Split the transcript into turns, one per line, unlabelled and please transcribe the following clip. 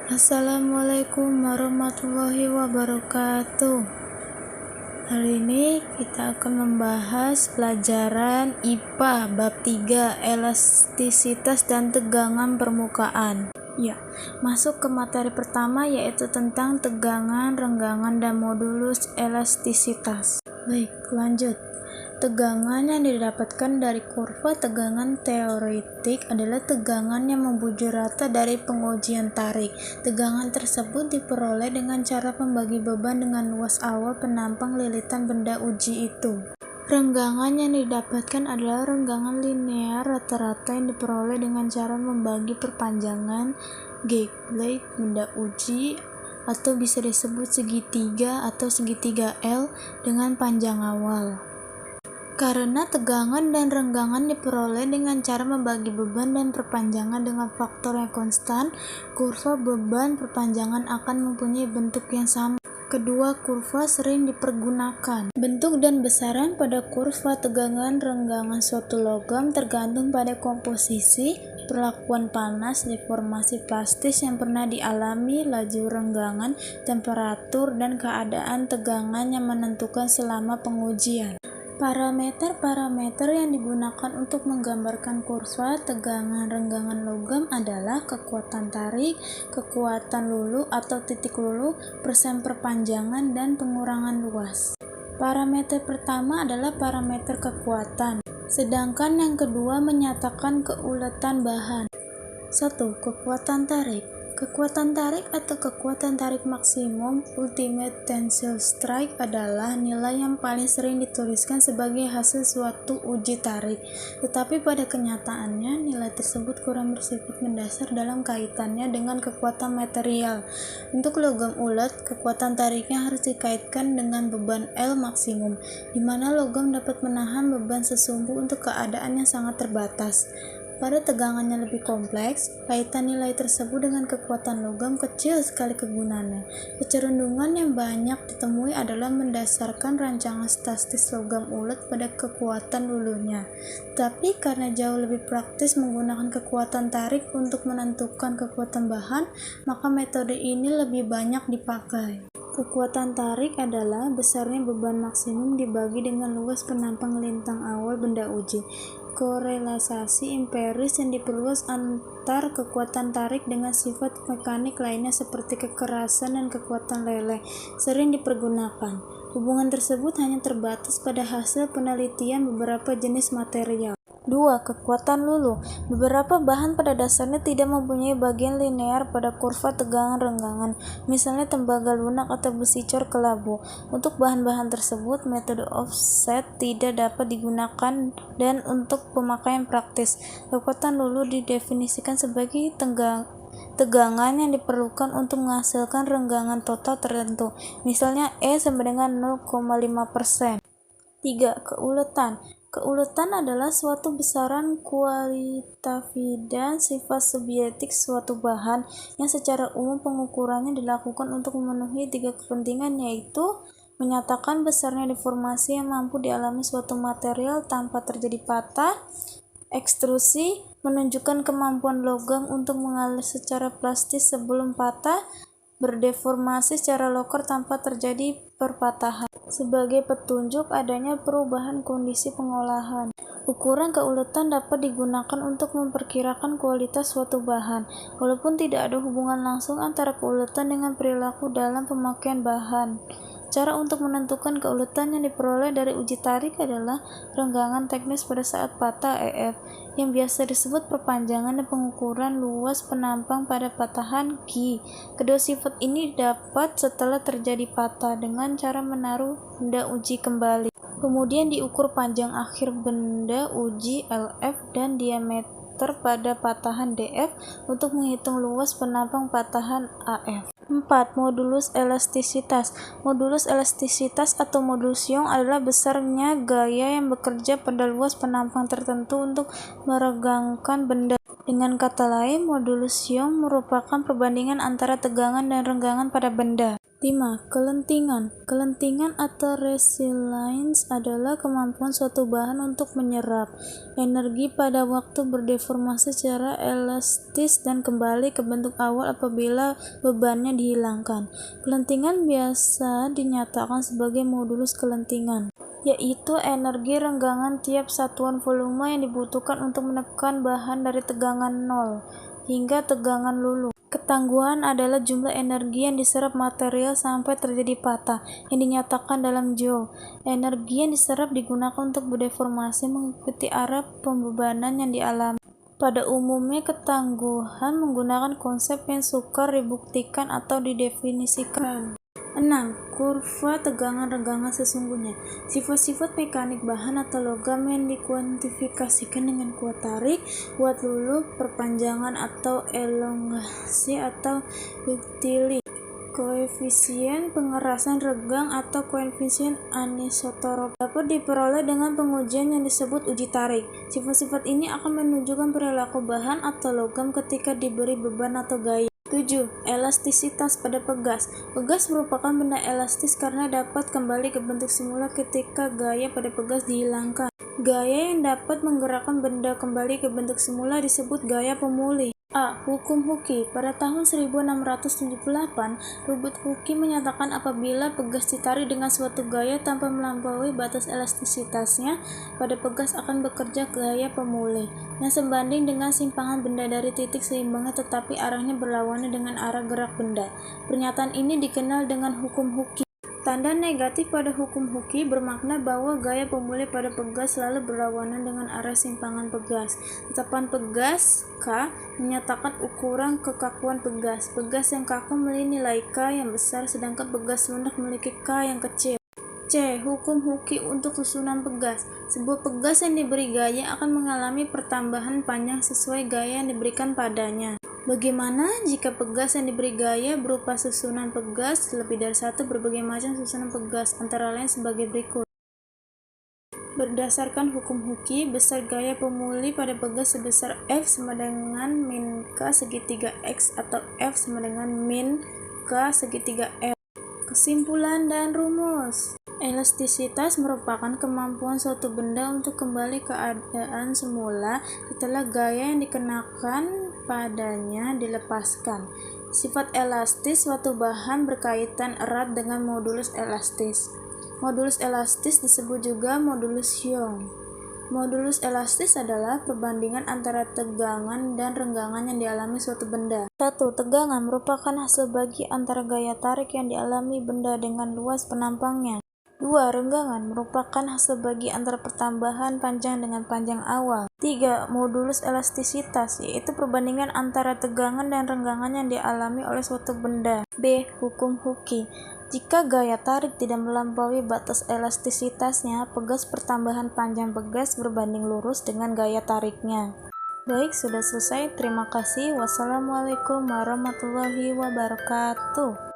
Assalamualaikum warahmatullahi wabarakatuh. Hari ini kita akan membahas pelajaran IPA bab 3, elastisitas dan tegangan permukaan. Ya, masuk ke materi pertama yaitu tentang tegangan, renggangan, dan modulus elastisitas. Baik, lanjut. Tegangan yang didapatkan dari kurva tegangan teoretik adalah tegangan yang membujur rata dari pengujian tarik. Tegangan tersebut diperoleh dengan cara membagi beban dengan luas awal penampang lilitan benda uji itu. Renggangan yang didapatkan adalah renggangan linear rata-rata yang diperoleh dengan cara membagi perpanjangan gauge plate benda uji atau bisa disebut segitiga atau segitiga L dengan panjang awal. Karena tegangan dan renggangan diperoleh dengan cara membagi beban dan perpanjangan dengan faktor yang konstan, kurva beban perpanjangan akan mempunyai bentuk yang sama. Kedua kurva sering dipergunakan. Bentuk dan besaran pada kurva tegangan renggangan suatu logam tergantung pada komposisi, perlakuan panas, deformasi plastis yang pernah dialami, laju renggangan, temperatur, dan keadaan tegangan yang menentukan selama pengujian. Parameter-parameter yang digunakan untuk menggambarkan kurva tegangan renggangan logam adalah kekuatan tarik, kekuatan lulu atau titik lulu, persen perpanjangan, dan pengurangan luas. Parameter pertama adalah parameter kekuatan, sedangkan yang kedua menyatakan keuletan bahan. 1. Kekuatan tarik. Kekuatan tarik atau kekuatan tarik maksimum ultimate tensile strike adalah nilai yang paling sering dituliskan sebagai hasil suatu uji tarik. Tetapi pada kenyataannya, nilai tersebut kurang bersifat mendasar dalam kaitannya dengan kekuatan material. Untuk logam ulet, kekuatan tariknya harus dikaitkan dengan beban L maksimum, di mana logam dapat menahan beban sesumbu untuk keadaan yang sangat terbatas. Pada tegangan yang lebih kompleks, kaitan nilai tersebut dengan kekuatan logam kecil sekali kegunaannya. Kecerundungan yang banyak ditemui adalah mendasarkan rancangan statis logam ulet pada kekuatan lulunya. Tapi karena jauh lebih praktis menggunakan kekuatan tarik untuk menentukan kekuatan bahan, maka metode ini lebih banyak dipakai. Kekuatan tarik adalah besarnya beban maksimum dibagi dengan luas penampang lintang awal benda uji. Korelasasi empiris yang diperluas antar kekuatan tarik dengan sifat mekanik lainnya seperti kekerasan dan kekuatan leleh sering dipergunakan. Hubungan tersebut hanya terbatas pada hasil penelitian beberapa jenis material. 2. Kekuatan lulu. Beberapa bahan pada dasarnya tidak mempunyai bagian linear pada kurva tegangan renggangan, misalnya tembaga lunak atau besi cor kelabu. Untuk bahan-bahan tersebut, metode offset tidak dapat digunakan dan untuk pemakaian praktis, kekuatan lulu didefinisikan sebagai tegangan yang diperlukan untuk menghasilkan renggangan total tertentu, misalnya E sama dengan 0,5%. 3. Keuletan. Keuletan adalah suatu besaran kualitatif sifat subjektif suatu bahan yang secara umum pengukurannya dilakukan untuk memenuhi 3 kepentingan, yaitu menyatakan besarnya deformasi yang mampu dialami suatu material tanpa terjadi patah, ekstrusi, menunjukkan kemampuan logam untuk mengalir secara plastis sebelum patah, berdeformasi secara lokal tanpa terjadi perpatahan. Sebagai petunjuk adanya perubahan kondisi pengolahan. Ukuran keuletan dapat digunakan untuk memperkirakan kualitas suatu bahan, walaupun tidak ada hubungan langsung antara keuletan dengan perilaku dalam pemakaian bahan. Cara untuk menentukan keuletan yang diperoleh dari uji tarik adalah renggangan teknis pada saat patah EF, yang biasa disebut perpanjangan, dan pengukuran luas penampang pada patahan G. Kedua sifat ini dapat setelah terjadi patah dengan cara menaruh benda uji kembali. Kemudian diukur panjang akhir benda uji LF dan diameter pada patahan DF untuk menghitung luas penampang patahan AF. 4. Modulus elastisitas. Modulus elastisitas atau modulus Young adalah besarnya gaya yang bekerja pada luas penampang tertentu untuk meregangkan benda. Dengan kata lain, modulus Young merupakan perbandingan antara tegangan dan renggangan pada benda. 5. Kelentingan. Kelentingan atau resilience adalah kemampuan suatu bahan untuk menyerap energi pada waktu berdeformasi secara elastis dan kembali ke bentuk awal apabila bebannya dihilangkan. Kelentingan biasa dinyatakan sebagai modulus kelentingan, yaitu energi renggangan tiap satuan volume yang dibutuhkan untuk menekan bahan dari tegangan 0 hingga tegangan lulu. Ketangguhan adalah jumlah energi yang diserap material sampai terjadi patah, yang dinyatakan dalam joule. Energi yang diserap digunakan untuk berdeformasi mengikuti arah pembebanan yang dialami. Pada umumnya, ketangguhan menggunakan konsep yang sukar dibuktikan atau didefinisikan. 6. Kurva tegangan renggangan sesungguhnya. Sifat-sifat mekanik bahan atau logam yang dikuantifikasikan dengan kuat tarik, kuat luluh, perpanjangan atau elongasi atau ductility, koefisien pengerasan renggang atau koefisien anisotropi dapat diperoleh dengan pengujian yang disebut uji tarik. Sifat-sifat ini akan menunjukkan perilaku bahan atau logam ketika diberi beban atau gaya. 7. Elastisitas pada pegas. Pegas merupakan benda elastis karena dapat kembali ke bentuk semula ketika gaya pada pegas dihilangkan. Gaya yang dapat menggerakkan benda kembali ke bentuk semula disebut gaya pemulih. A. Hukum Hooke. Pada tahun 1678, Robert Hooke menyatakan apabila pegas ditarik dengan suatu gaya tanpa melampaui batas elastisitasnya, pada pegas akan bekerja gaya pemulih yang sebanding dengan simpangan benda dari titik seimbangnya tetapi arahnya berlawanan dengan arah gerak benda. Pernyataan ini dikenal dengan hukum Hooke. Tanda negatif pada hukum Hooke bermakna bahwa gaya pemulih pada pegas selalu berlawanan dengan arah simpangan pegas. Tetapan pegas K menyatakan ukuran kekakuan pegas. Pegas yang kaku memiliki nilai K yang besar, sedangkan pegas lunak memiliki K yang kecil. C. Hukum Hooke untuk susunan pegas. Sebuah pegas yang diberi gaya akan mengalami pertambahan panjang sesuai gaya yang diberikan padanya. Bagaimana jika pegas yang diberi gaya berupa susunan pegas lebih dari satu berbagai macam susunan pegas, antara lain sebagai berikut. Berdasarkan hukum Hooke, besar gaya pemulih pada pegas sebesar F sama dengan min K segitiga X atau F sama dengan min K segitiga L. Kesimpulan dan rumus. Elastisitas merupakan kemampuan suatu benda untuk kembali ke keadaan semula setelah gaya yang dikenakan padanya dilepaskan. Sifat elastis suatu bahan berkaitan erat dengan modulus elastis. Modulus elastis disebut juga modulus Young. Modulus elastis adalah perbandingan antara tegangan dan renggangan yang dialami suatu benda. 1. Tegangan merupakan hasil bagi antara gaya tarik yang dialami benda dengan luas penampangnya. 2. Renggangan merupakan hasil bagi antara pertambahan panjang dengan panjang awal. 3. Modulus elastisitas, yaitu perbandingan antara tegangan dan renggangan yang dialami oleh suatu benda. B. Hukum Hooke. Jika gaya tarik tidak melampaui batas elastisitasnya, pegas pertambahan panjang pegas berbanding lurus dengan gaya tariknya. Baik, sudah selesai. Terima kasih. Wassalamualaikum warahmatullahi wabarakatuh.